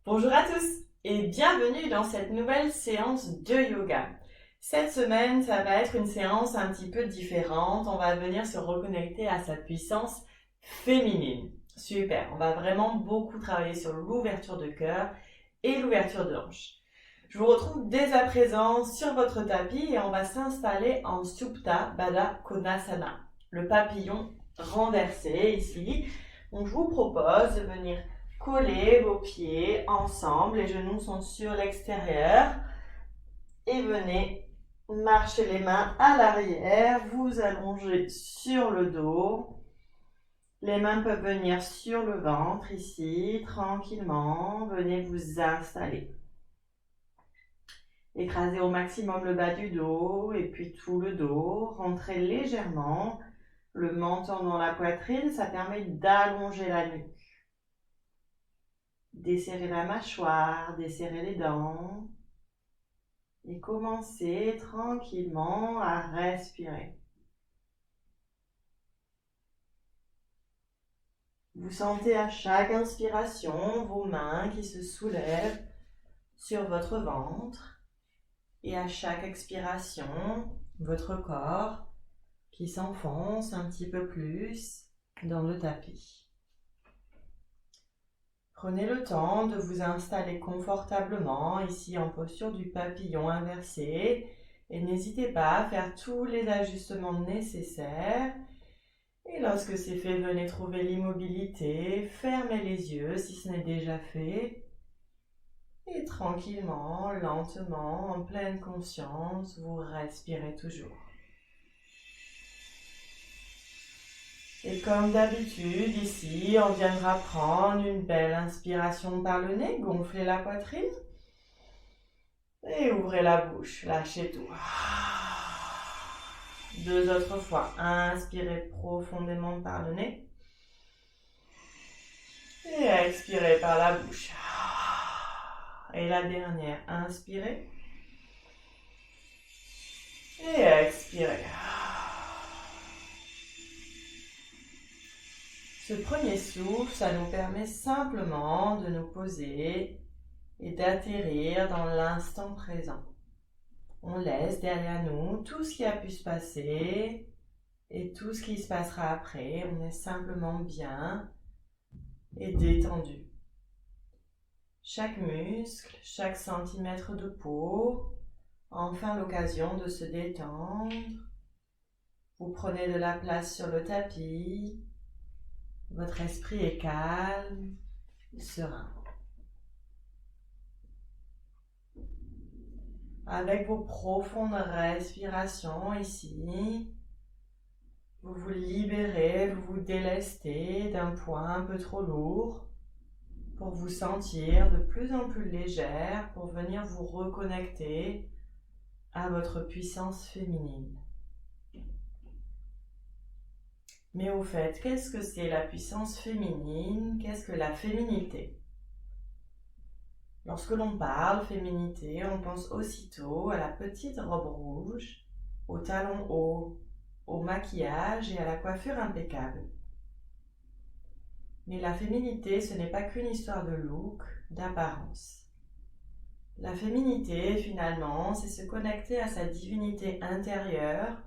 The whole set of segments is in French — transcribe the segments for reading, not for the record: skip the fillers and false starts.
Bonjour à tous et bienvenue dans cette nouvelle séance de yoga. Cette semaine, ça va être une séance un petit peu différente. On va venir se reconnecter à sa puissance féminine. Super, on va vraiment beaucoup travailler sur l'ouverture de cœur et l'ouverture de hanche. Je vous retrouve dès à présent sur votre tapis et on va s'installer en Supta Baddha Konasana, le papillon renversé ici. Donc je vous propose de venir coller vos pieds ensemble, les genoux sont sur l'extérieur et venez marcher les mains à l'arrière, vous allongez sur le dos. Les mains peuvent venir sur le ventre ici, tranquillement, venez vous installer. Écrasez au maximum le bas du dos et puis tout le dos. Rentrez légèrement le menton dans la poitrine, ça permet d'allonger la nuque. Desserrez la mâchoire, desserrez les dents et commencez tranquillement à respirer. Vous sentez à chaque inspiration vos mains qui se soulèvent sur votre ventre et à chaque expiration, votre corps qui s'enfonce un petit peu plus dans le tapis. Prenez le temps de vous installer confortablement ici en posture du papillon inversé et n'hésitez pas à faire tous les ajustements nécessaires. Et lorsque c'est fait, venez trouver l'immobilité, fermez les yeux si ce n'est déjà fait. Et tranquillement, lentement, en pleine conscience, vous respirez toujours. Et comme d'habitude, ici, on viendra prendre une belle inspiration par le nez, gonflez la poitrine et ouvrez la bouche, lâchez tout. Deux autres fois, inspirez profondément par le nez et expirez par la bouche. Et la dernière, inspirez et expirez. Ce premier souffle, ça nous permet simplement de nous poser et d'atterrir dans l'instant présent. On laisse derrière nous tout ce qui a pu se passer et tout ce qui se passera après. On est simplement bien et détendu. Chaque muscle, chaque centimètre de peau, enfin l'occasion de se détendre. Vous prenez de la place sur le tapis. Votre esprit est calme, serein. Avec vos profondes respirations ici, vous vous libérez, vous vous délestez d'un poids un peu trop lourd pour vous sentir de plus en plus légère, pour venir vous reconnecter à votre puissance féminine. Mais au fait, qu'est-ce que c'est la puissance féminine? Qu'est-ce que la féminité? Lorsque l'on parle féminité, on pense aussitôt à la petite robe rouge, aux talons hauts, au maquillage et à la coiffure impeccable. Mais la féminité, ce n'est pas qu'une histoire de look, d'apparence. La féminité, finalement, c'est se connecter à sa divinité intérieure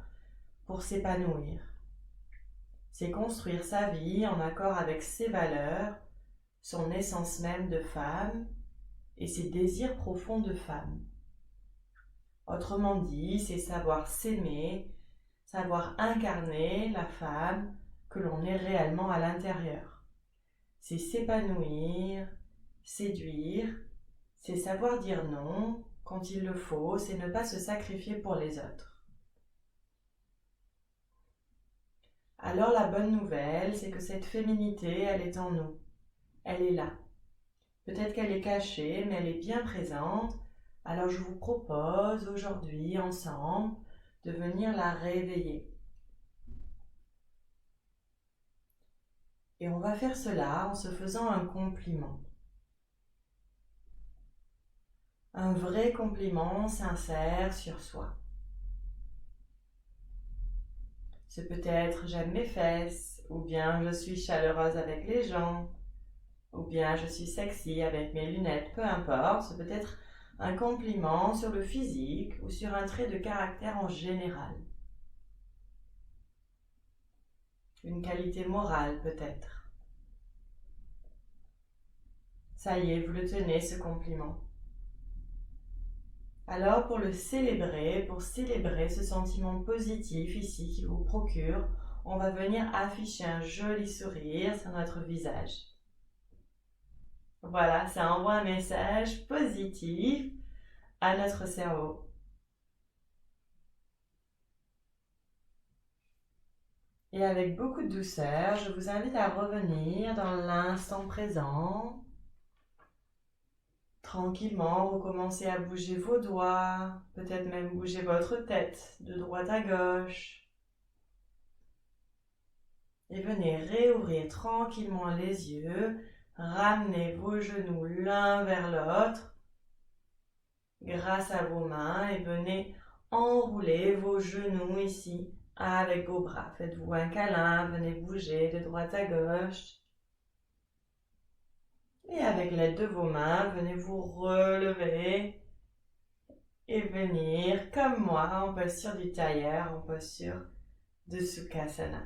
pour s'épanouir. C'est construire sa vie en accord avec ses valeurs, son essence même de femme et ses désirs profonds de femme. Autrement dit, c'est savoir s'aimer, savoir incarner la femme que l'on est réellement à l'intérieur. C'est s'épanouir, séduire, c'est savoir dire non quand il le faut, c'est ne pas se sacrifier pour les autres. Alors la bonne nouvelle, c'est que cette féminité, elle est en nous. Elle est là. Peut-être qu'elle est cachée, mais elle est bien présente. Alors je vous propose aujourd'hui, ensemble, de venir la réveiller. Et on va faire cela en se faisant un compliment. Un vrai compliment sincère sur soi. C'est peut-être j'aime mes fesses, ou bien je suis chaleureuse avec les gens, ou bien je suis sexy avec mes lunettes, peu importe, ce peut être un compliment sur le physique ou sur un trait de caractère en général. Une qualité morale peut-être. Ça y est, vous le tenez ce compliment. Alors pour célébrer ce sentiment positif ici qui vous procure, on va venir afficher un joli sourire sur notre visage. Voilà, ça envoie un message positif à notre cerveau. Et avec beaucoup de douceur, je vous invite à revenir dans l'instant présent. Tranquillement, recommencez à bouger vos doigts, peut-être même bouger votre tête de droite à gauche. Et venez réouvrir tranquillement les yeux, ramenez vos genoux l'un vers l'autre grâce à vos mains et venez enrouler vos genoux ici avec vos bras. Faites-vous un câlin, venez bouger de droite à gauche. Et avec l'aide de vos mains, venez vous relever et venir, comme moi, en posture du tailleur, en posture de Sukhasana.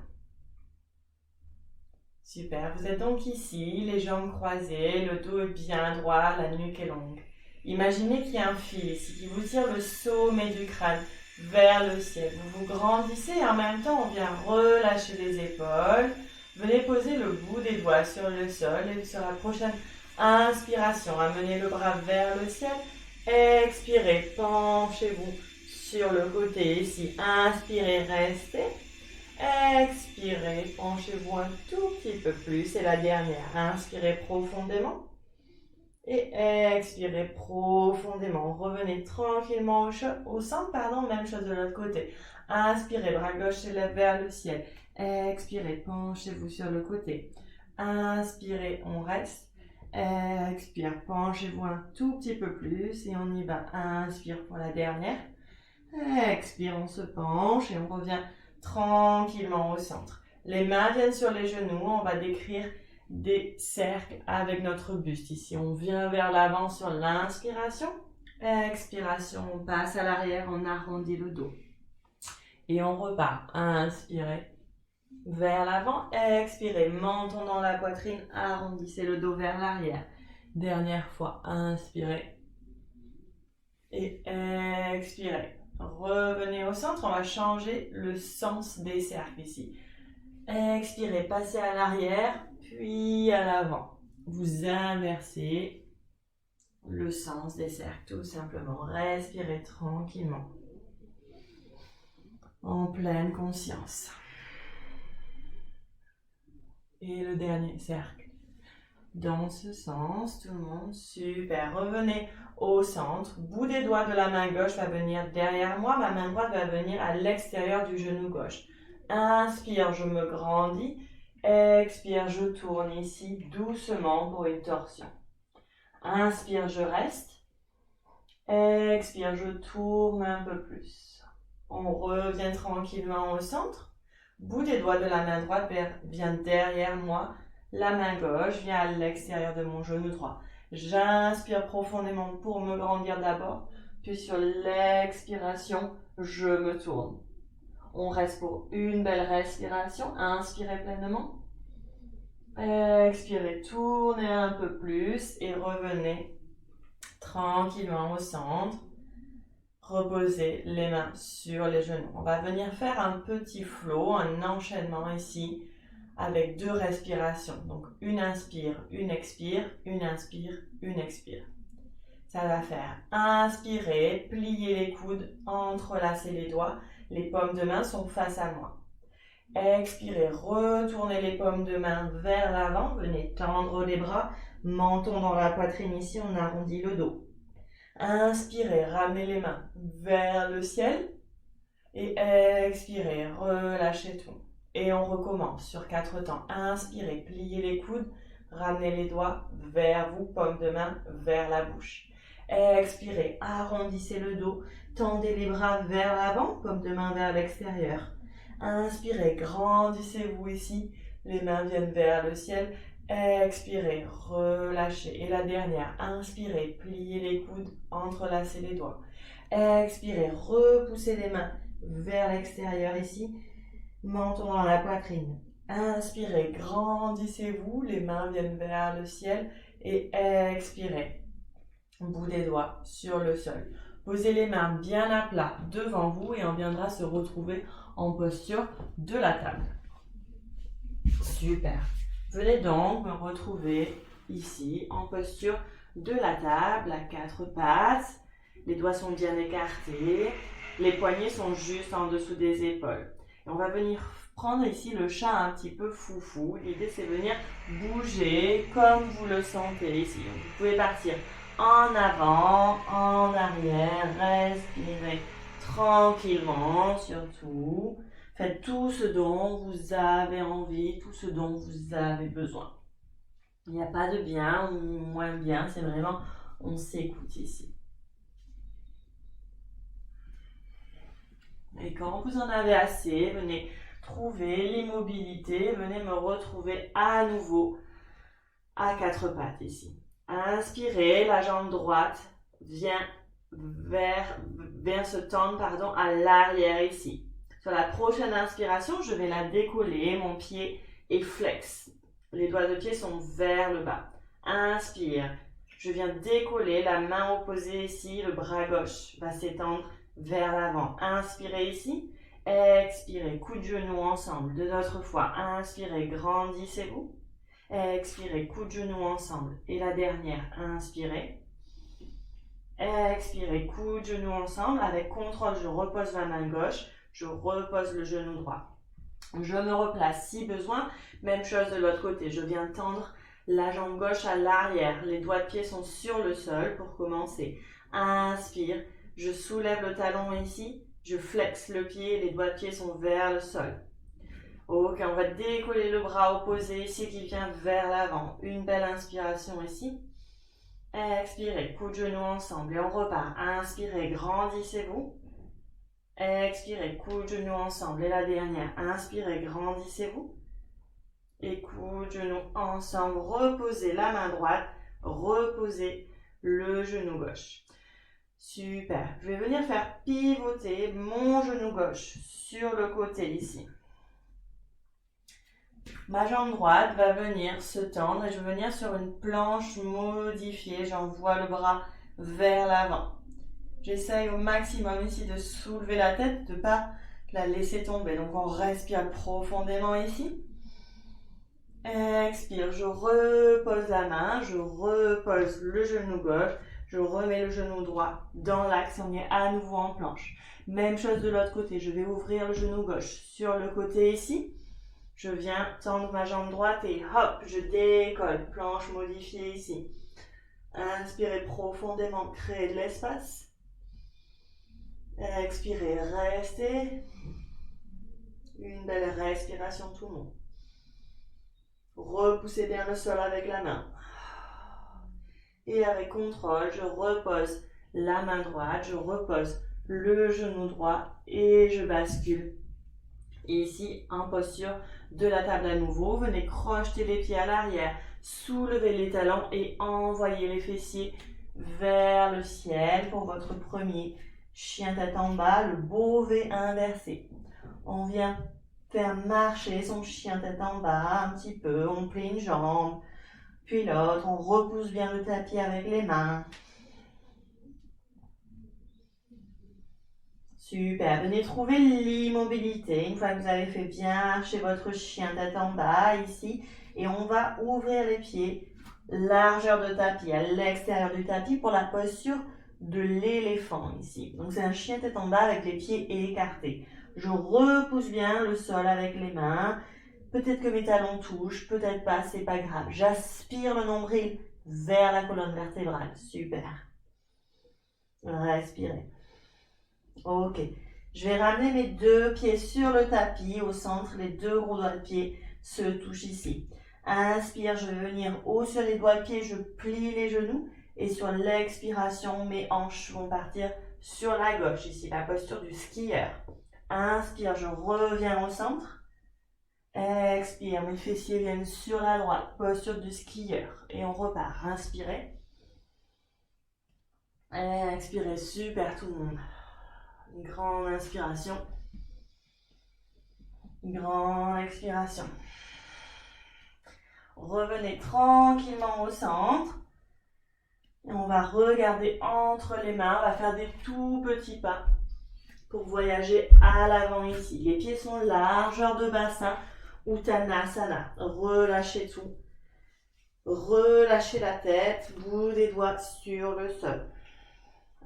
Super, vous êtes donc ici, les jambes croisées, le dos est bien droit, la nuque est longue. Imaginez qu'il y a un fil ici qui vous tire le sommet du crâne vers le ciel. Vous vous grandissez et en même temps, on vient relâcher les épaules. Venez poser le bout des doigts sur le sol et sur la prochaine inspiration, amenez le bras vers le ciel. Expirez, penchez-vous sur le côté ici. Inspirez, restez. Expirez, penchez-vous un tout petit peu plus. Et la dernière, inspirez profondément. Et expirez profondément. Revenez tranquillement au centre, même chose de l'autre côté. Inspirez, bras gauche s'élève vers le ciel. Expirez, penchez-vous sur le côté. Inspirez, on reste. Expire, penchez-vous un tout petit peu plus et on y va. Inspire pour la dernière. Expire, on se penche et on revient tranquillement au centre. Les mains viennent sur les genoux, on va décrire des cercles avec notre buste. Ici, on vient vers l'avant sur l'inspiration. Expiration, on passe à l'arrière, on arrondit le dos. Et on repart. Inspirez. Vers l'avant, expirez, menton dans la poitrine, arrondissez le dos vers l'arrière. Dernière fois, inspirez et expirez. Revenez au centre, on va changer le sens des cercles ici. Expirez, passez à l'arrière, puis à l'avant. Vous inversez le sens des cercles, tout simplement. Respirez tranquillement, en pleine conscience. Et le dernier cercle. Dans ce sens, tout le monde, super. Revenez au centre. Bout des doigts de la main gauche va venir derrière moi. Ma main droite va venir à l'extérieur du genou gauche. Inspire, je me grandis. Expire, je tourne ici doucement pour une torsion. Inspire, je reste. Expire, je tourne un peu plus. On revient tranquillement au centre. Bout des doigts de la main droite vient derrière moi. La main gauche vient à l'extérieur de mon genou droit. J'inspire profondément pour me grandir d'abord. Puis sur l'expiration, je me tourne. On reste pour une belle respiration. Inspirez pleinement. Expirez, tournez un peu plus et revenez tranquillement au centre. Reposez les mains sur les genoux. On va venir faire un petit flow, un enchaînement ici avec 2 respirations. Donc une inspire, une expire, une inspire, une expire. Ça va faire inspirer, plier les coudes, entrelacer les doigts. Les paumes de main sont face à moi. Expirez, retournez les paumes de main vers l'avant. Venez tendre les bras, menton dans la poitrine ici, on arrondit le dos. Inspirez, ramenez les mains vers le ciel et expirez, relâchez tout. Et on recommence sur 4 temps. Inspirez, pliez les coudes, ramenez les doigts vers vous, paume de main vers la bouche. Expirez, arrondissez le dos, tendez les bras vers l'avant, paume de main vers l'extérieur. Inspirez, grandissez-vous ici, les mains viennent vers le ciel. Expirez, relâchez. Et la dernière, inspirez, pliez les coudes, entrelacez les doigts. Expirez, repoussez les mains vers l'extérieur ici, menton dans la poitrine. Inspirez, grandissez-vous, les mains viennent vers le ciel et expirez, bout des doigts sur le sol. Posez les mains bien à plat devant vous et on viendra se retrouver en posture de la table. Super. Venez donc me retrouver ici en posture de la table à quatre pattes. Les doigts sont bien écartés. Les poignets sont juste en dessous des épaules. Et on va venir prendre ici le chat un petit peu foufou. L'idée c'est venir bouger comme vous le sentez ici. Donc, vous pouvez partir en avant, en arrière, respirez tranquillement surtout. Faites tout ce dont vous avez envie, tout ce dont vous avez besoin. Il n'y a pas de bien ou moins bien, c'est vraiment on s'écoute ici. Et quand vous en avez assez, venez trouver l'immobilité, venez me retrouver à nouveau à quatre pattes ici. Inspirez, la jambe droite vient se tendre à l'arrière ici. Sur la prochaine inspiration, je vais la décoller, mon pied est flex. Les doigts de pied sont vers le bas. Inspire, je viens décoller la main opposée ici, le bras gauche va s'étendre vers l'avant. Inspirez ici, expirez, coup de genou ensemble. Deux autres fois, inspirez, grandissez-vous. Expirez, coup de genou ensemble. Et la dernière, inspirez. Expirez, coup de genou ensemble. Avec contrôle, je repose la main gauche. Je repose le genou droit. Je me replace si besoin. Même chose de l'autre côté. Je viens tendre la jambe gauche à l'arrière. Les doigts de pied sont sur le sol pour commencer. Inspire. Je soulève le talon ici. Je flexe le pied. Les doigts de pied sont vers le sol. Ok, on va décoller le bras opposé ici qui vient vers l'avant. Une belle inspiration ici. Expirez. Coup de genou ensemble. Et on repart. Inspirez. Grandissez-vous. Expirez, coup de genou ensemble. Et la dernière, inspirez, grandissez-vous. Et coup de genou ensemble. Reposez la main droite. Reposez le genou gauche. Super. Je vais venir faire pivoter mon genou gauche sur le côté ici. Ma jambe droite va venir se tendre et je vais venir sur une planche modifiée. J'envoie le bras vers l'avant. J'essaye au maximum ici de soulever la tête, de ne pas la laisser tomber. Donc on respire profondément ici. Expire, je repose la main, je repose le genou gauche, je remets le genou droit dans l'axe, on est à nouveau en planche. Même chose de l'autre côté, je vais ouvrir le genou gauche sur le côté ici. Je viens tendre ma jambe droite et hop, je décolle, planche modifiée ici. Inspirez profondément, créez de l'espace. Expirez, restez. Une belle respiration tout le monde. Repoussez bien le sol avec la main. Et avec contrôle, je repose la main droite, je repose le genou droit et je bascule. Ici, en posture de la table à nouveau, venez crocheter les pieds à l'arrière, soulevez les talons et envoyez les fessiers vers le ciel pour votre premier chien tête en bas, le beau V inversé. On vient faire marcher son chien tête en bas un petit peu, on plie une jambe, puis l'autre, on repousse bien le tapis avec les mains. Super, venez trouver l'immobilité une fois que vous avez fait bien marcher votre chien tête en bas ici et on va ouvrir les pieds, largeur de tapis à l'extérieur du tapis pour la posture de l'éléphant ici. Donc c'est un chien tête en bas avec les pieds écartés. Je repousse bien le sol avec les mains. Peut-être que mes talons touchent, peut-être pas, c'est pas grave. J'aspire le nombril vers la colonne vertébrale. Super. Respirez. Ok. Je vais ramener mes deux pieds sur le tapis, au centre, les deux gros doigts de pied se touchent ici. Inspire, je vais venir haut sur les doigts de pied, je plie les genoux. Et sur l'expiration, mes hanches vont partir sur la gauche, ici, la posture du skieur. Inspire, je reviens au centre. Expire, mes fessiers viennent sur la droite, posture du skieur. Et on repart, inspirez. Expirez, super tout le monde. Une grande inspiration. Une grande expiration. Revenez tranquillement au centre. Et on va regarder entre les mains. On va faire des tout petits pas pour voyager à l'avant ici. Les pieds sont largeur de bassin. Uttanasana. Relâchez tout. Relâchez la tête. Bout des doigts sur le sol.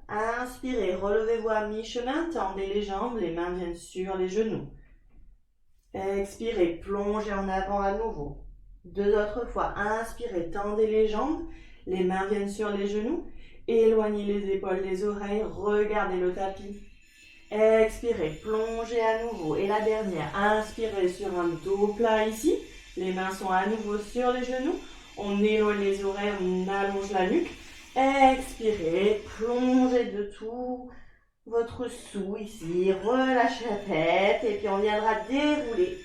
Inspirez, relevez-vous à mi-chemin, tendez les jambes, les mains viennent sur les genoux. Expirez, plongez en avant à nouveau. 2 autres fois. Inspirez, tendez les jambes, les mains viennent sur les genoux. Éloignez les épaules des oreilles, regardez le tapis. Expirez, plongez à nouveau. Et la dernière, inspirez sur un dos plat ici. Les mains sont à nouveau sur les genoux. On éloigne les oreilles, on allonge la nuque. Expirez, plongez de tout votre sou ici, relâchez la tête et puis on viendra dérouler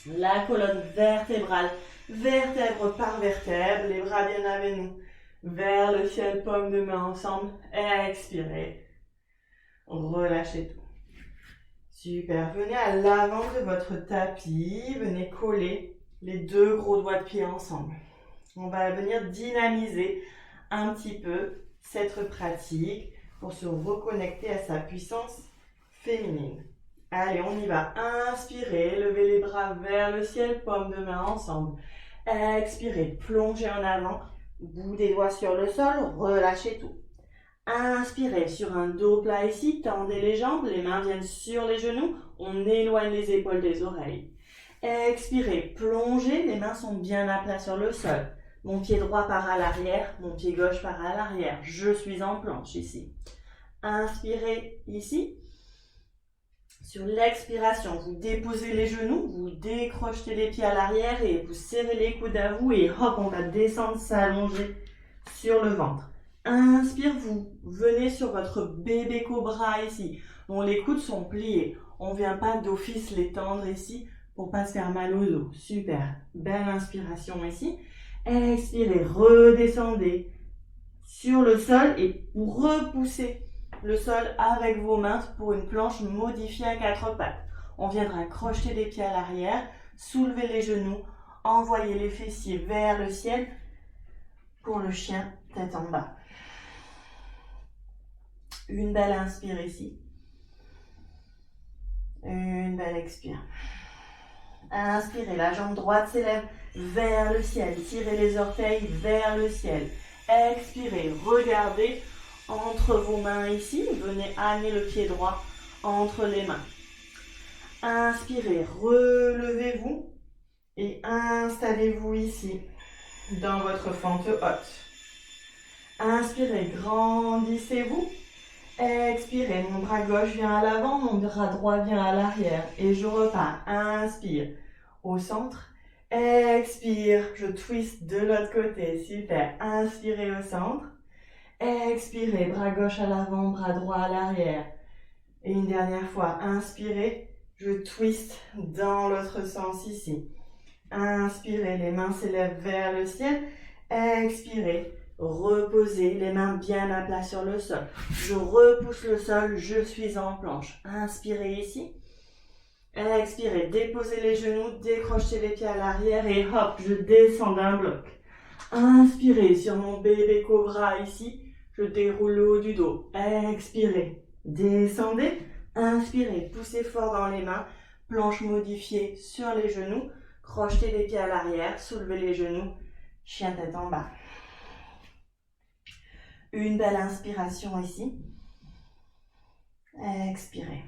la colonne vertébrale, vertèbre par vertèbre, les bras bien avec nous, vers le ciel, paume de main ensemble, expirez, relâchez tout. Super, venez à l'avant de votre tapis, venez coller les 2 gros doigts de pied ensemble. On va venir dynamiser un petit peu cette pratique pour se reconnecter à sa puissance féminine. Allez, on y va. Inspirez, levez les bras vers le ciel, paume de main ensemble. Expirez, plongez en avant, bout des doigts sur le sol, relâchez tout. Inspirez sur un dos plat ici, tendez les jambes, les mains viennent sur les genoux, on éloigne les épaules des oreilles. Expirez, plongez, les mains sont bien à plat sur le sol. Mon pied droit part à l'arrière, mon pied gauche part à l'arrière. Je suis en planche ici. Inspirez ici. Sur l'expiration, vous déposez les genoux, vous décrochetez les pieds à l'arrière et vous serrez les coudes à vous et hop, on va descendre, s'allonger sur le ventre. Inspire, vous venez sur votre bébé cobra ici, dont les coudes sont pliés. On ne vient pas d'office les tendre ici pour pas se faire mal au dos. Super, belle inspiration ici. Expirez, redescendez sur le sol et repoussez le sol avec vos mains pour une planche modifiée à 4 pattes. On viendra crocheter les pieds à l'arrière, soulever les genoux, envoyer les fessiers vers le ciel pour le chien tête en bas. Une belle inspire ici. Une belle expire. Inspirez, la jambe droite s'élève vers le ciel. Tirez les orteils vers le ciel. Expirez, regardez entre vos mains ici. Venez amener le pied droit entre les mains. Inspirez, relevez-vous et installez-vous ici dans votre fente haute. Inspirez, grandissez-vous. Expirez, mon bras gauche vient à l'avant, mon bras droit vient à l'arrière et je repars. Inspire au centre. Expire, je twist de l'autre côté. Super. Inspirez au centre. Expirez, bras gauche à l'avant, bras droit à l'arrière. Et une dernière fois, inspirez, je twist dans l'autre sens ici. Inspirez, les mains s'élèvent vers le ciel. Expirez, reposez, les mains bien à plat sur le sol. Je repousse le sol, je suis en planche. Inspirez ici. Expirez, déposez les genoux, décrochez les pieds à l'arrière et hop, je descends d'un bloc. Inspirez sur mon bébé cobra ici, je déroule le haut du dos. Expirez, descendez. Inspirez, poussez fort dans les mains, planche modifiée sur les genoux, crochetez les pieds à l'arrière, soulevez les genoux, chien tête en bas. Une belle inspiration ici. Expirez.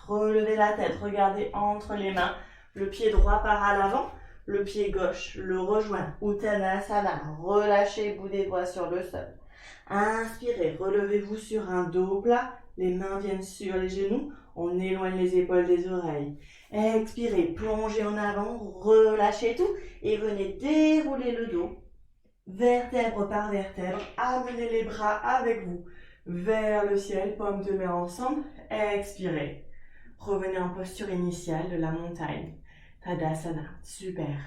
Relevez la tête, regardez entre les mains. Le pied droit part à l'avant, le pied gauche le rejoint. Uttanasana, relâchez, bout des doigts sur le sol. Inspirez, relevez-vous sur un dos plat. Les mains viennent sur les genoux. On éloigne les épaules des oreilles. Expirez, plongez en avant, relâchez tout et venez dérouler le dos. Vertèbre par vertèbre, amenez les bras avec vous vers le ciel, paume de main ensemble. Expirez. Revenez en posture initiale de la montagne. Tadasana, super.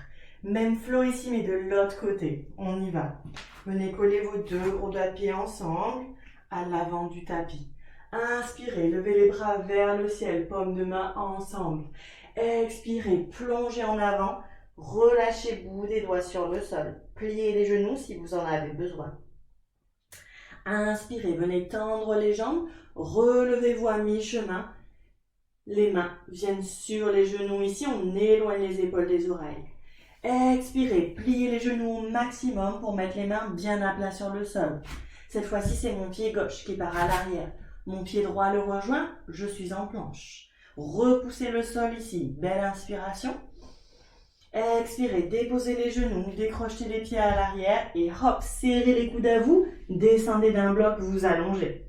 Même flow ici, mais de l'autre côté. On y va. Venez coller vos deux gros doigts de pied ensemble à l'avant du tapis. Inspirez, levez les bras vers le ciel, paumes de main ensemble. Expirez, plongez en avant. Relâchez bout des doigts sur le sol. Pliez les genoux si vous en avez besoin. Inspirez, venez tendre les jambes. Relevez-vous à mi-chemin. Les mains viennent sur les genoux ici. On éloigne les épaules des oreilles. Expirez, pliez les genoux au maximum pour mettre les mains bien à plat sur le sol. Cette fois-ci, c'est mon pied gauche qui part à l'arrière. Mon pied droit le rejoint, je suis en planche. Repoussez le sol ici, belle inspiration. Expirez, déposez les genoux, décrochez les pieds à l'arrière et hop, serrez les coudes à vous, descendez d'un bloc, vous allongez.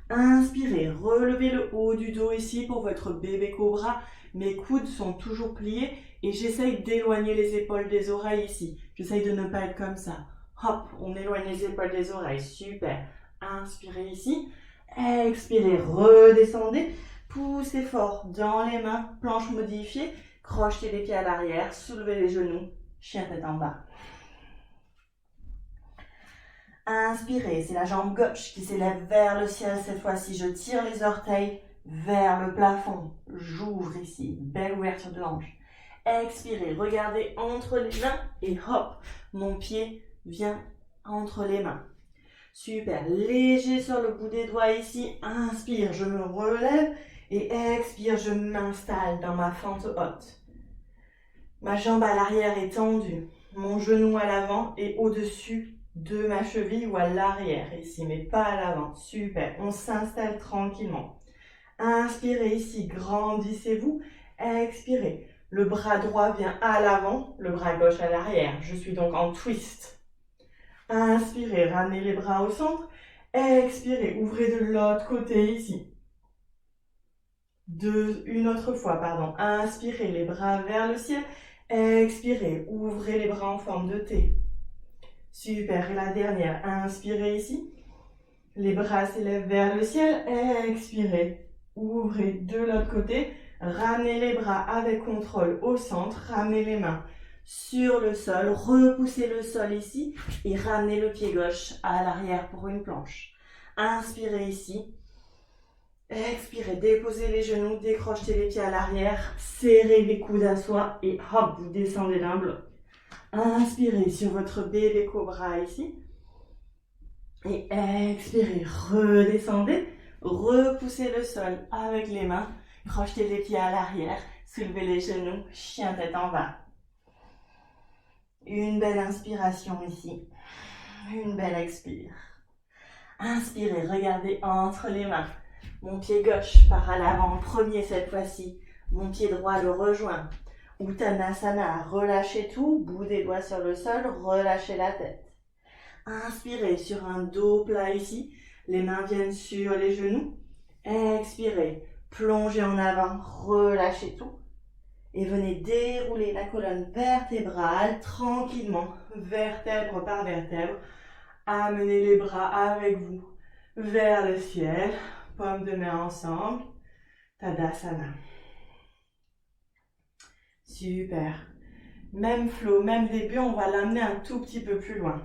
Inspirez, relevez le haut du dos ici pour votre bébé cobra. Mes coudes sont toujours pliés et j'essaye d'éloigner les épaules des oreilles ici. J'essaye de ne pas être comme ça. Hop, on éloigne les épaules des oreilles, super. Inspirez ici, expirez, redescendez, poussez fort dans les mains, planche modifiée, crochetez les pieds à l'arrière, soulevez les genoux, chien tête en bas. Inspirez, c'est la jambe gauche qui s'élève vers le ciel cette fois-ci. Je tire les orteils vers le plafond. J'ouvre ici, belle ouverture de hanche. Expirez, regardez entre les mains et hop, mon pied vient entre les mains. Super, léger sur le bout des doigts ici. Inspire, je me relève et expire, je m'installe dans ma fente haute. Ma jambe à l'arrière est tendue, mon genou à l'avant et au-dessus de ma cheville ou à l'arrière ici, mais pas à l'avant. Super, on s'installe tranquillement. Inspirez ici, grandissez-vous. Expirez, le bras droit vient à l'avant, le bras gauche à l'arrière. Je suis donc en twist. Inspirez, ramenez les bras au centre. Expirez, ouvrez de l'autre côté ici. Une autre fois, pardon. Inspirez, les bras vers le ciel. Expirez, ouvrez les bras en forme de T. Super, et la dernière, inspirez ici, les bras s'élèvent vers le ciel, expirez, ouvrez de l'autre côté, ramenez les bras avec contrôle au centre, ramenez les mains sur le sol, repoussez le sol ici et ramenez le pied gauche à l'arrière pour une planche. Inspirez ici, expirez, déposez les genoux, décrochez les pieds à l'arrière, serrez les coudes à soi et hop, vous descendez d'un bloc. Inspirez sur votre bébé cobra ici. Et expirez, redescendez. Repoussez le sol avec les mains. Crochetez les pieds à l'arrière. Soulevez les genoux. Chien tête en bas. Une belle inspiration ici. Une belle expire. Inspirez, regardez entre les mains. Mon pied gauche part à l'avant en premier cette fois-ci. Mon pied droit le rejoint. Uttanasana, relâchez tout, bout des doigts sur le sol, relâchez la tête. Inspirez sur un dos plat ici, les mains viennent sur les genoux. Expirez, plongez en avant, relâchez tout. Et venez dérouler la colonne vertébrale tranquillement, vertèbre par vertèbre. Amenez les bras avec vous vers le ciel, paumes de main ensemble, Tadasana. Super. Même flow, même début, on va l'amener un tout petit peu plus loin.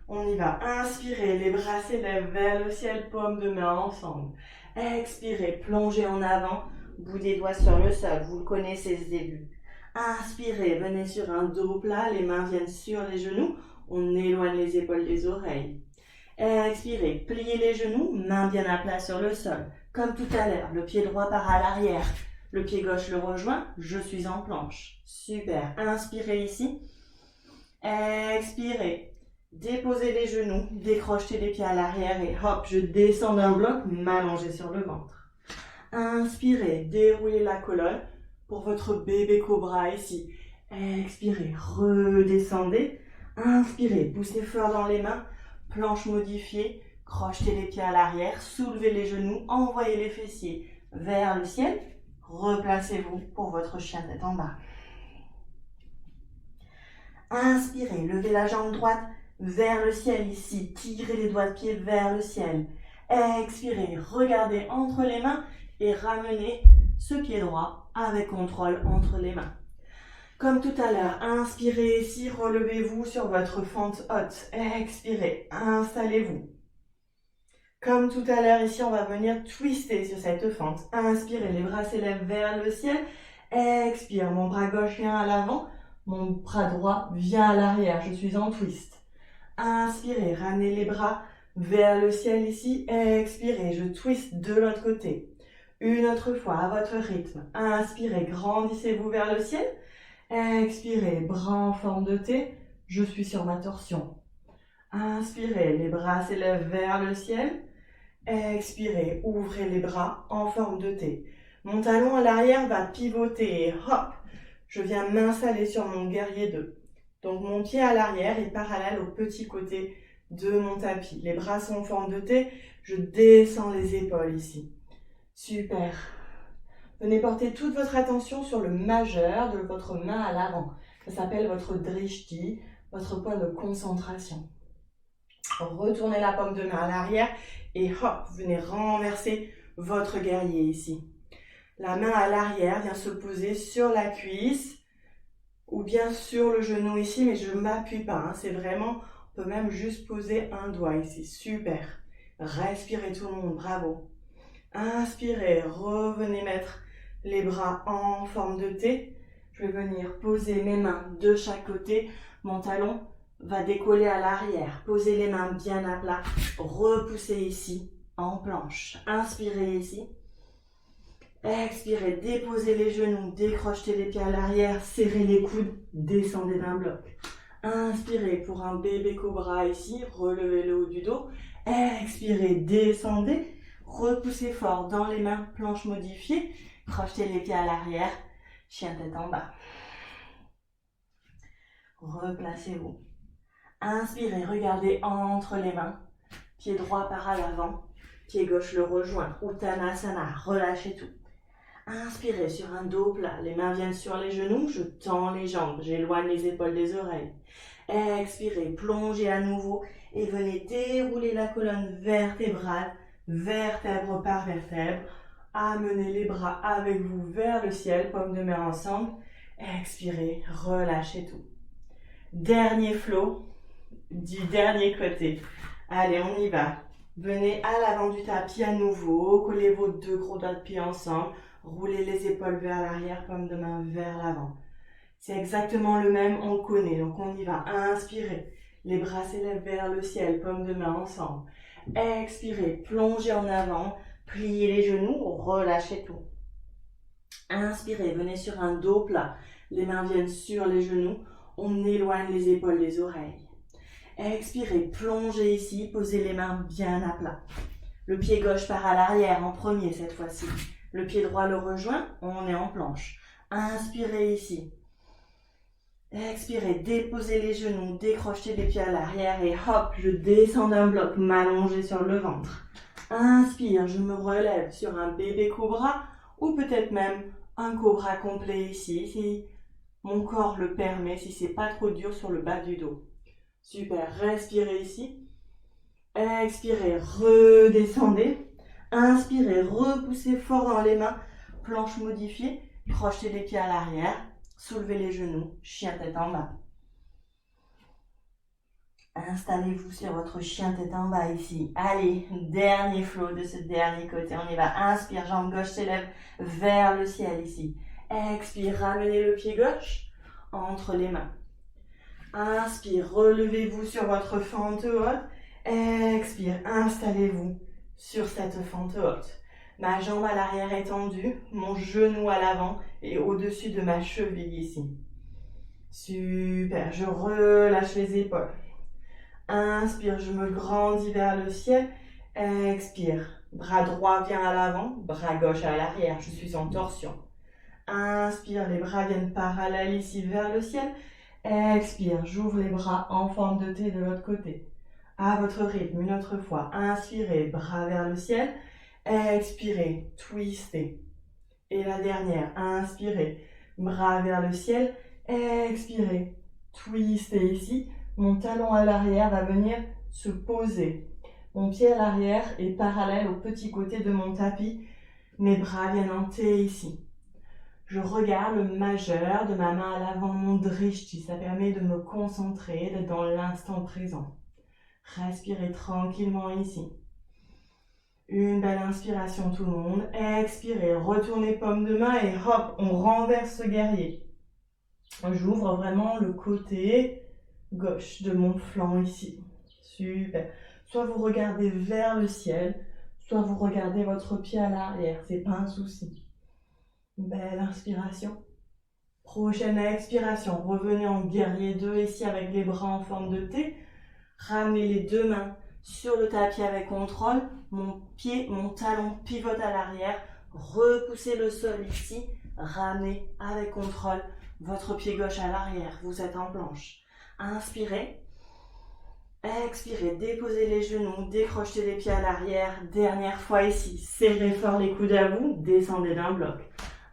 On y va. Inspirez, les bras s'élèvent vers le ciel, paumes de main ensemble. Expirez, plongez en avant, bout des doigts sur le sol. Vous le connaissez ce début. Inspirez, venez sur un dos plat, les mains viennent sur les genoux. On éloigne les épaules des oreilles. Expirez, pliez les genoux, mains bien à plat sur le sol. Comme tout à l'heure, le pied droit part à l'arrière. Le pied gauche le rejoint, je suis en planche. Super. Inspirez ici. Expirez. Déposez les genoux, décrochez les pieds à l'arrière et hop, je descends d'un bloc, m'allonger sur le ventre. Inspirez, déroulez la colonne pour votre bébé cobra ici. Expirez, redescendez. Inspirez, poussez fort dans les mains, planche modifiée, crochetez les pieds à l'arrière, soulevez les genoux, envoyez les fessiers vers le ciel. Replacez-vous pour votre chien tête en bas. Inspirez, levez la jambe droite vers le ciel ici. Tirez les doigts de pied vers le ciel. Expirez, regardez entre les mains et ramenez ce pied droit avec contrôle entre les mains. Comme tout à l'heure, inspirez ici, relevez-vous sur votre fente haute. Expirez, installez-vous. Comme tout à l'heure, ici, on va venir twister sur cette fente. Inspirez, les bras s'élèvent vers le ciel. Expire, mon bras gauche vient à l'avant, mon bras droit vient à l'arrière. Je suis en twist. Inspirez, ramenez les bras vers le ciel ici. Expirez, je twist de l'autre côté. Une autre fois, à votre rythme. Inspirez, grandissez-vous vers le ciel. Expirez, bras en forme de T, je suis sur ma torsion. Inspirez, les bras s'élèvent vers le ciel. Expirez, ouvrez les bras en forme de T. Mon talon à l'arrière va pivoter et hop, je viens m'installer sur mon guerrier 2. Donc mon pied à l'arrière est parallèle au petit côté de mon tapis. Les bras sont en forme de T, je descends les épaules ici. Super. Venez porter toute votre attention sur le majeur de votre main à l'avant. Ça s'appelle votre drishti, votre point de concentration. Retournez la paume de main à l'arrière et hop, venez renverser votre guerrier ici. La main à l'arrière vient se poser sur la cuisse ou bien sur le genou ici, mais je ne m'appuie pas. C'est vraiment, on peut même juste poser un doigt ici. Super. Respirez tout le monde, bravo. Inspirez, revenez mettre les bras en forme de T. Je vais venir poser mes mains de chaque côté. Mon talon va décoller à l'arrière. Posez les mains bien à plat. Repoussez ici en planche. Inspirez ici. Expirez, déposez les genoux, décrochez les pieds à l'arrière, serrez les coudes, descendez d'un bloc. Inspirez pour un bébé cobra ici, relevez le haut du dos. Expirez, descendez, repoussez fort dans les mains, planche modifiée. Crochetez les pieds à l'arrière, chien tête en bas. Replacez-vous. Inspirez, regardez entre les mains. Pied droit part à l'avant, pied gauche le rejoint. Uttanasana, relâchez tout. Inspirez sur un dos plat, les mains viennent sur les genoux, je tends les jambes, j'éloigne les épaules des oreilles. Expirez, plongez à nouveau et venez dérouler la colonne vertébrale, vertèbre par vertèbre. Amenez les bras avec vous vers le ciel, paume de main ensemble. Expirez, relâchez tout. Dernier flow du dernier côté. Allez, on y va. Venez à l'avant du tapis à nouveau, collez vos deux gros doigts de pied ensemble. Roulez les épaules vers l'arrière, paume de main vers l'avant. C'est exactement le même, on connaît, donc on y va. Inspirez, les bras s'élèvent vers le ciel, paume de main ensemble. Expirez, plongez en avant, pliez les genoux, relâchez tout. Inspirez, venez sur un dos plat, les mains viennent sur les genoux, on éloigne les épaules des oreilles. Expirez, plongez ici, posez les mains bien à plat. Le pied gauche part à l'arrière en premier cette fois-ci. Le pied droit le rejoint, on est en planche. Inspirez ici. Expirez, déposez les genoux, décrochez les pieds à l'arrière et hop, je descends d'un bloc, m'allonger sur le ventre. Inspire, je me relève sur un bébé cobra ou peut-être même un cobra complet ici, si mon corps le permet, si c'est pas trop dur sur le bas du dos. Super, respirez ici. Expirez, redescendez. Inspirez, repoussez fort dans les mains, planche modifiée, crochetez les pieds à l'arrière, soulevez les genoux, chien tête en bas. Installez-vous sur votre chien tête en bas ici. Allez, dernier flow de ce dernier côté, on y va. Inspire, jambe gauche s'élève vers le ciel ici. Expire, ramenez le pied gauche entre les mains. Inspire, relevez-vous sur votre fente haute. Expire, installez-vous sur cette fente haute. Ma jambe à l'arrière est tendue, mon genou à l'avant et au-dessus de ma cheville ici. Super, je relâche les épaules. Inspire, je me grandis vers le ciel. Expire, bras droit vient à l'avant, bras gauche à l'arrière, je suis en torsion. Inspire, les bras viennent parallèles ici vers le ciel. Expire, j'ouvre les bras en forme de T de l'autre côté. À votre rythme, une autre fois. Inspirez, bras vers le ciel. Expirez, twistez. Et la dernière, inspirez, bras vers le ciel. Expirez, twistez ici. Mon talon à l'arrière va venir se poser. Mon pied à l'arrière est parallèle au petit côté de mon tapis. Mes bras viennent en T ici. Je regarde le majeur de ma main à l'avant, mon drishti. Ça permet de me concentrer, d'être dans l'instant présent. Respirez tranquillement ici. Une belle inspiration tout le monde. Expirez, retournez paume de main et hop, on renverse ce guerrier. J'ouvre vraiment le côté gauche de mon flanc ici. Super. Soit vous regardez vers le ciel, soit vous regardez votre pied à l'arrière. C'est pas un souci. Belle inspiration. Prochaine expiration. Revenez en guerrier 2 ici avec les bras en forme de T. Ramenez les deux mains sur le tapis avec contrôle. Mon pied, mon talon pivote à l'arrière. Repoussez le sol ici. Ramenez avec contrôle votre pied gauche à l'arrière. Vous êtes en planche. Inspirez. Expirez. Déposez les genoux. Décrochez les pieds à l'arrière. Dernière fois ici. Serrez fort les coudes à vous. Descendez d'un bloc.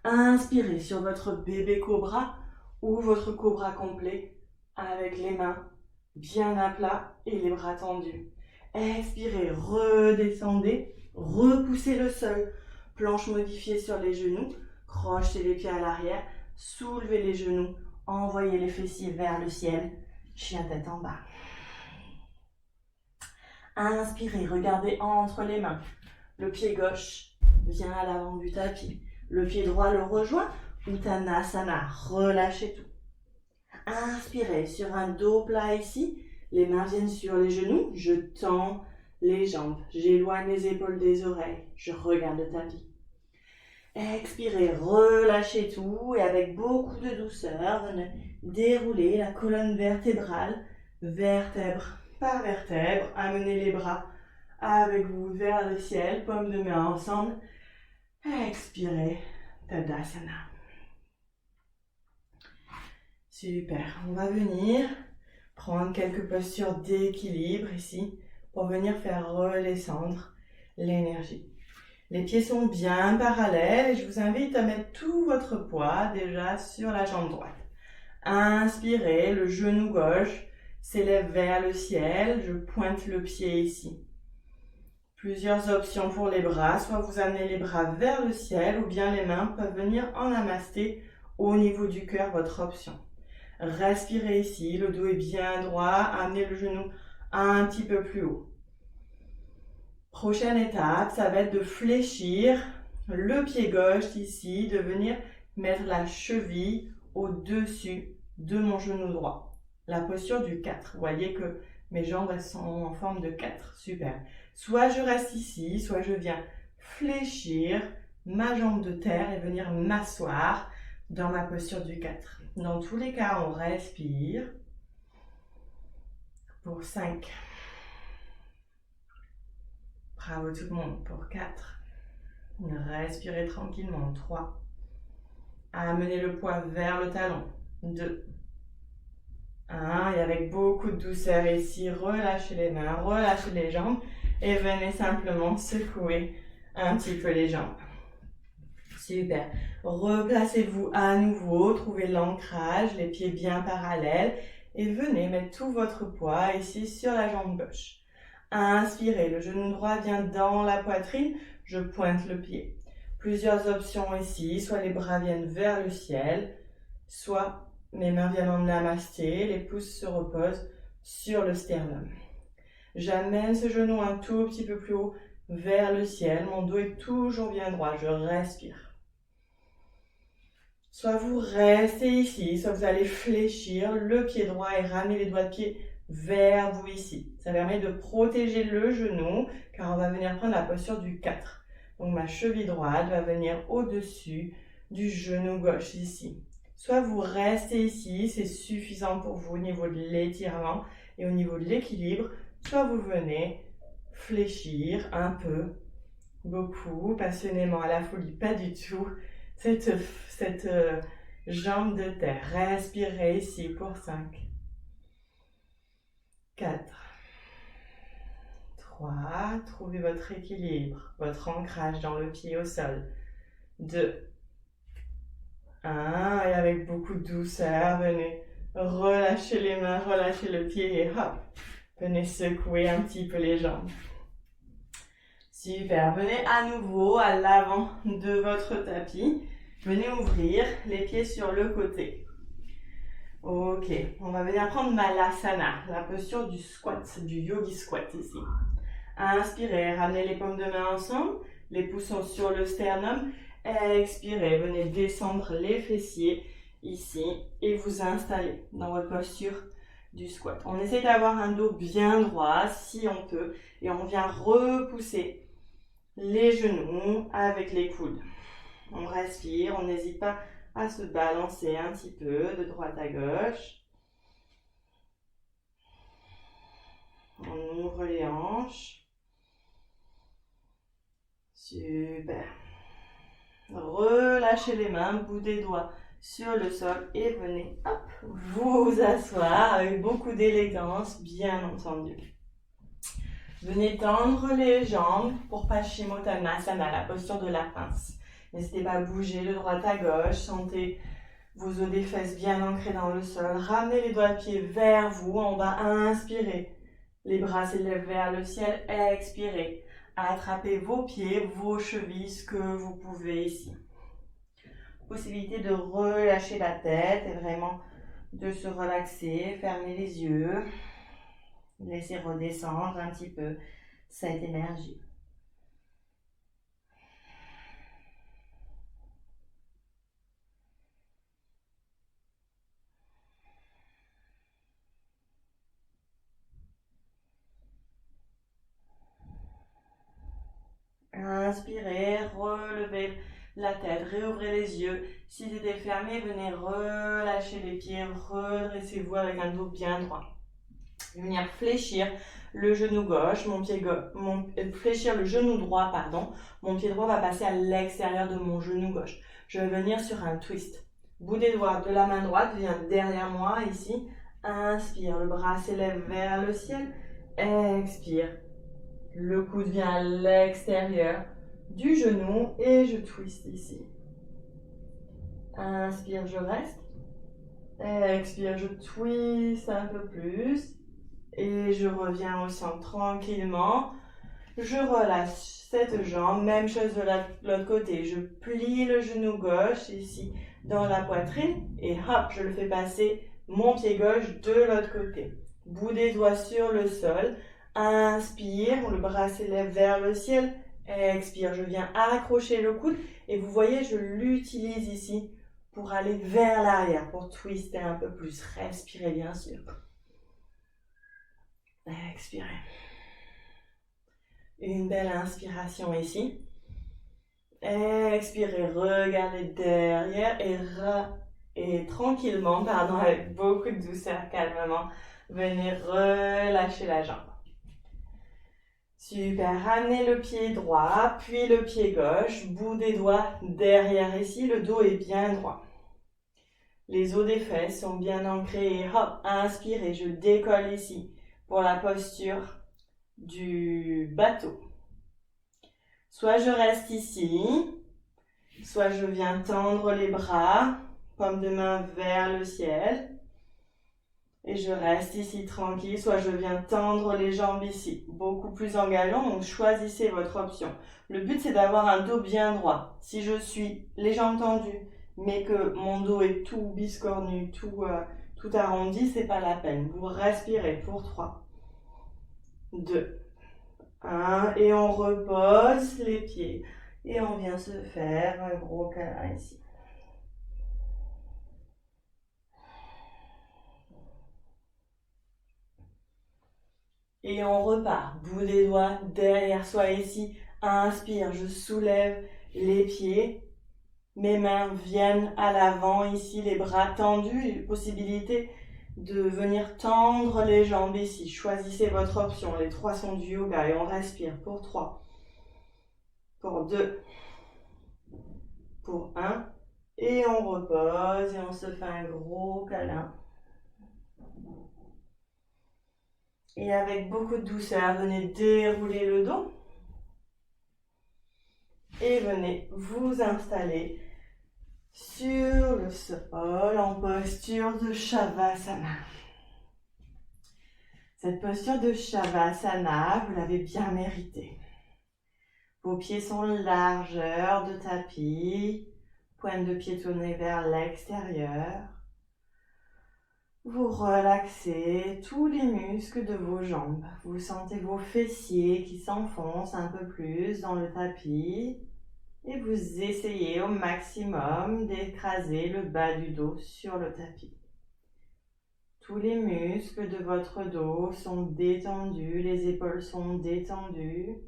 Inspirez sur votre bébé cobra ou votre cobra complet avec les mains bien à plat et les bras tendus. Expirez, redescendez, repoussez le sol. Planche modifiée sur les genoux, crochetez les pieds à l'arrière, soulevez les genoux, envoyez les fessiers vers le ciel, chien tête en bas. Inspirez, regardez entre les mains. Le pied gauche vient à l'avant du tapis. Le pied droit le rejoint, Uttanasana, relâchez tout. Inspirez sur un dos plat ici, les mains viennent sur les genoux, je tends les jambes, j'éloigne les épaules des oreilles, je regarde le tapis. Expirez, relâchez tout et avec beaucoup de douceur, venez dérouler la colonne vertébrale, vertèbre par vertèbre, amenez les bras avec vous vers le ciel, paume de main ensemble. Expirez, Tadasana. Super, on va venir prendre quelques postures d'équilibre ici pour venir faire redescendre l'énergie. Les pieds sont bien parallèles et je vous invite à mettre tout votre poids déjà sur la jambe droite. Inspirez, le genou gauche s'élève vers le ciel, je pointe le pied ici. Plusieurs options pour les bras, soit vous amenez les bras vers le ciel ou bien les mains peuvent venir en namasté au niveau du cœur, votre option. Respirez ici, le dos est bien droit, amenez le genou un petit peu plus haut. Prochaine étape, ça va être de fléchir le pied gauche ici, de venir mettre la cheville au-dessus de mon genou droit. La posture du 4, vous voyez que mes jambes sont en forme de 4, super. Soit je reste ici, soit je viens fléchir ma jambe de terre et venir m'asseoir dans ma posture du 4. Dans tous les cas, on respire pour 5. Bravo tout le monde pour 4. Respirez tranquillement, 3. Amenez le poids vers le talon, 2. 1. Et avec beaucoup de douceur ici, relâchez les mains, relâchez les jambes et venez simplement secouer un petit peu les jambes. Super. Replacez-vous à nouveau, trouvez l'ancrage, les pieds bien parallèles et venez mettre tout votre poids ici sur la jambe gauche. Inspirez, le genou droit vient dans la poitrine, je pointe le pied. Plusieurs options ici, soit les bras viennent vers le ciel, soit mes mains viennent en namasté, les pouces se reposent sur le sternum. J'amène ce genou un tout petit peu plus haut vers le ciel, mon dos est toujours bien droit, je respire. Soit vous restez ici, soit vous allez fléchir le pied droit et ramener les doigts de pied vers vous ici. Ça permet de protéger le genou car on va venir prendre la posture du 4. Donc ma cheville droite va venir au-dessus du genou gauche ici. Soit vous restez ici, c'est suffisant pour vous au niveau de l'étirement et au niveau de l'équilibre. Soit vous venez fléchir un peu, beaucoup, passionnément, à la folie, pas du tout, cette jambe de terre. Respirez ici pour 5, 4, 3, trouvez votre équilibre, votre ancrage dans le pied au sol. 2, 1, et avec beaucoup de douceur, venez relâcher les mains, relâcher le pied et hop, venez secouer un petit peu les jambes. Super, venez à nouveau à l'avant de votre tapis. Venez ouvrir les pieds sur le côté. Ok, on va venir prendre Malasana, la posture du squat, du yogi squat ici. Inspirez, ramenez les paumes de main ensemble, les poussons sur le sternum. Expirez, venez descendre les fessiers ici et vous installer dans votre posture du squat. On essaie d'avoir un dos bien droit si on peut et on vient repousser les genoux avec les coudes. On respire, on n'hésite pas à se balancer un petit peu de droite à gauche. On ouvre les hanches. Super. Relâchez les mains, bout des doigts sur le sol et venez hop, vous asseoir avec beaucoup d'élégance, bien entendu. Venez tendre les jambes pour Paschimottanasana, la posture de la pince. N'hésitez pas à bouger de droite à gauche, sentez vos os des fesses bien ancrés dans le sol. Ramenez les doigts de pied vers vous, on va inspirer. Les bras s'élèvent vers le ciel, expirez. Attrapez vos pieds, vos chevilles, ce que vous pouvez ici. Possibilité de relâcher la tête et vraiment de se relaxer, fermer les yeux. Laissez redescendre un petit peu cette énergie. Inspirez, relevez la tête, réouvrez les yeux. Si c'était fermé, venez relâcher les pieds, redressez-vous avec un dos bien droit. Venir fléchir le genou gauche, fléchir le genou droit, pardon. Mon pied droit va passer à l'extérieur de mon genou gauche. Je vais venir sur un twist. Bout des doigts de la main droite vient derrière moi ici. Inspire, le bras s'élève vers le ciel. Expire. Le coude vient à l'extérieur du genou et je twist ici. Inspire, je reste. Expire, je twist un peu plus. Et je reviens au centre tranquillement. Je relâche cette jambe. Même chose de l'autre côté. Je plie le genou gauche ici dans la poitrine. Et hop, je le fais passer mon pied gauche de l'autre côté. Bout des doigts sur le sol. Inspire, le bras s'élève vers le ciel. Expire, je viens accrocher le coude. Et vous voyez, je l'utilise ici pour aller vers l'arrière, pour twister un peu plus. Respirez bien sûr. Expirez. Une belle inspiration ici. Expirez, regardez derrière et tranquillement, avec beaucoup de douceur, calmement, venez relâcher la jambe. Super, ramenez le pied droit, puis le pied gauche, bout des doigts derrière ici, le dos est bien droit. Les os des fesses sont bien ancrés et hop, inspirez, je décolle ici pour la posture du bateau. Soit je reste ici, soit je viens tendre les bras, paume de main vers le ciel. Et je reste ici tranquille, soit je viens tendre les jambes ici, beaucoup plus engageant, donc choisissez votre option. Le but c'est d'avoir un dos bien droit. Si je suis les jambes tendues, mais que mon dos est tout biscornu, tout arrondi, c'est pas la peine. Vous respirez pour 3, 2, 1, et on repose les pieds. Et on vient se faire un gros câlin ici. Et on repart, bout des doigts derrière soi ici. Inspire, je soulève les pieds. Mes mains viennent à l'avant ici, les bras tendus. Possibilité de venir tendre les jambes ici. Choisissez votre option. Les 3 sont du yoga et on respire pour 3, pour 2, pour 1. Et on repose et on se fait un gros câlin. Et avec beaucoup de douceur, venez dérouler le dos. Et venez vous installer sur le sol en posture de Shavasana. Cette posture de Shavasana, vous l'avez bien méritée. Vos pieds sont largeur de tapis, pointe de pied tournée vers l'extérieur. Vous relaxez tous les muscles de vos jambes. Vous sentez vos fessiers qui s'enfoncent un peu plus dans le tapis. Et vous essayez au maximum d'écraser le bas du dos sur le tapis. Tous les muscles de votre dos sont détendus, les épaules sont détendues,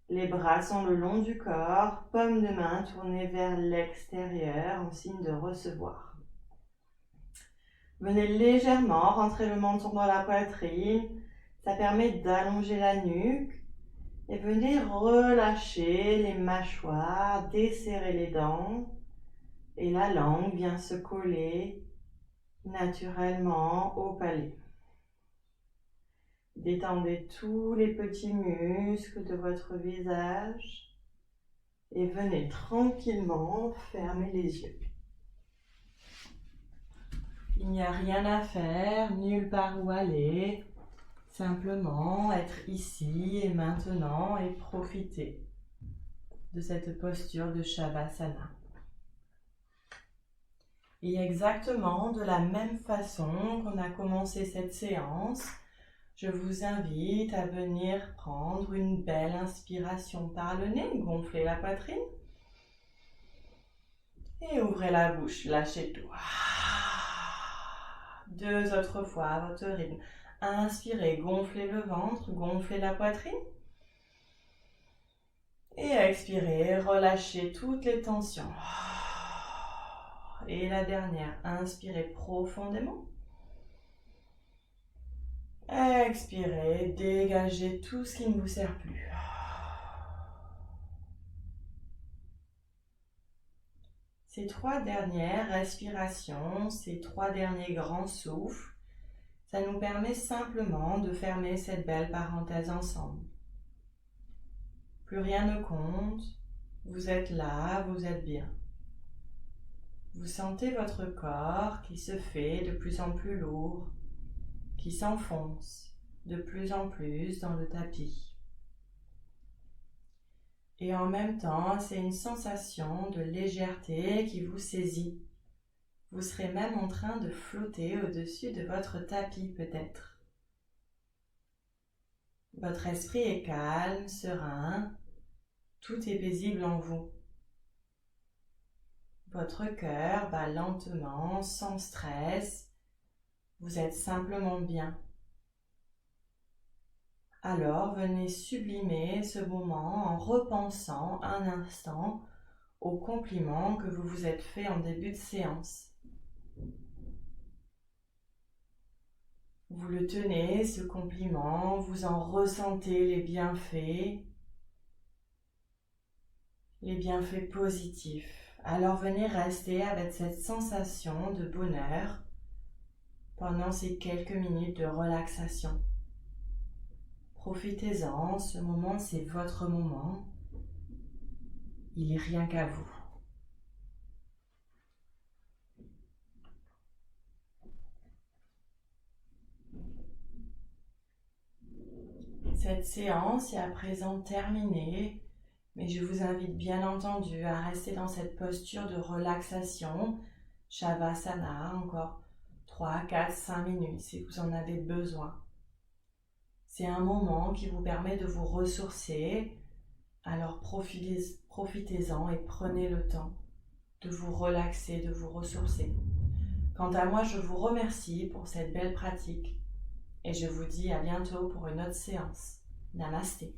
les bras sont le long du corps, paume de main tournée vers l'extérieur en signe de recevoir. Venez légèrement rentrer le menton dans la poitrine, ça permet d'allonger la nuque. Et venez relâcher les mâchoires, desserrer les dents. Et la langue vient se coller naturellement au palais. Détendez tous les petits muscles de votre visage. Et venez tranquillement fermer les yeux. Il n'y a rien à faire, nulle part où aller. Simplement être ici et maintenant et profiter de cette posture de Shavasana. Et exactement de la même façon qu'on a commencé cette séance, je vous invite à venir prendre une belle inspiration par le nez, gonfler la poitrine et ouvrez la bouche, lâchez tout. 2 autres fois à votre rythme. Inspirez, gonflez le ventre, gonflez la poitrine. Et expirez, relâchez toutes les tensions. Et la dernière, inspirez profondément. Expirez, dégagez tout ce qui ne vous sert plus. Ces 3 dernières respirations, ces 3 derniers grands souffles, ça nous permet simplement de fermer cette belle parenthèse ensemble. Plus rien ne compte, vous êtes là, vous êtes bien. Vous sentez votre corps qui se fait de plus en plus lourd, qui s'enfonce de plus en plus dans le tapis. Et en même temps, c'est une sensation de légèreté qui vous saisit. Vous serez même en train de flotter au-dessus de votre tapis peut-être. Votre esprit est calme, serein, tout est paisible en vous. Votre cœur bat lentement, sans stress, vous êtes simplement bien. Alors venez sublimer ce moment en repensant un instant au compliment que vous vous êtes fait en début de séance. Vous le tenez, ce compliment, vous en ressentez les bienfaits positifs. Alors venez rester avec cette sensation de bonheur pendant ces quelques minutes de relaxation. Profitez-en, ce moment c'est votre moment, il n'est rien qu'à vous. Cette séance est à présent terminée, mais je vous invite bien entendu à rester dans cette posture de relaxation, Shavasana, encore 3, 4, 5 minutes si vous en avez besoin. C'est un moment qui vous permet de vous ressourcer, alors profitez-en et prenez le temps de vous relaxer, de vous ressourcer. Quant à moi, je vous remercie pour cette belle pratique et je vous dis à bientôt pour une autre séance. Namasté.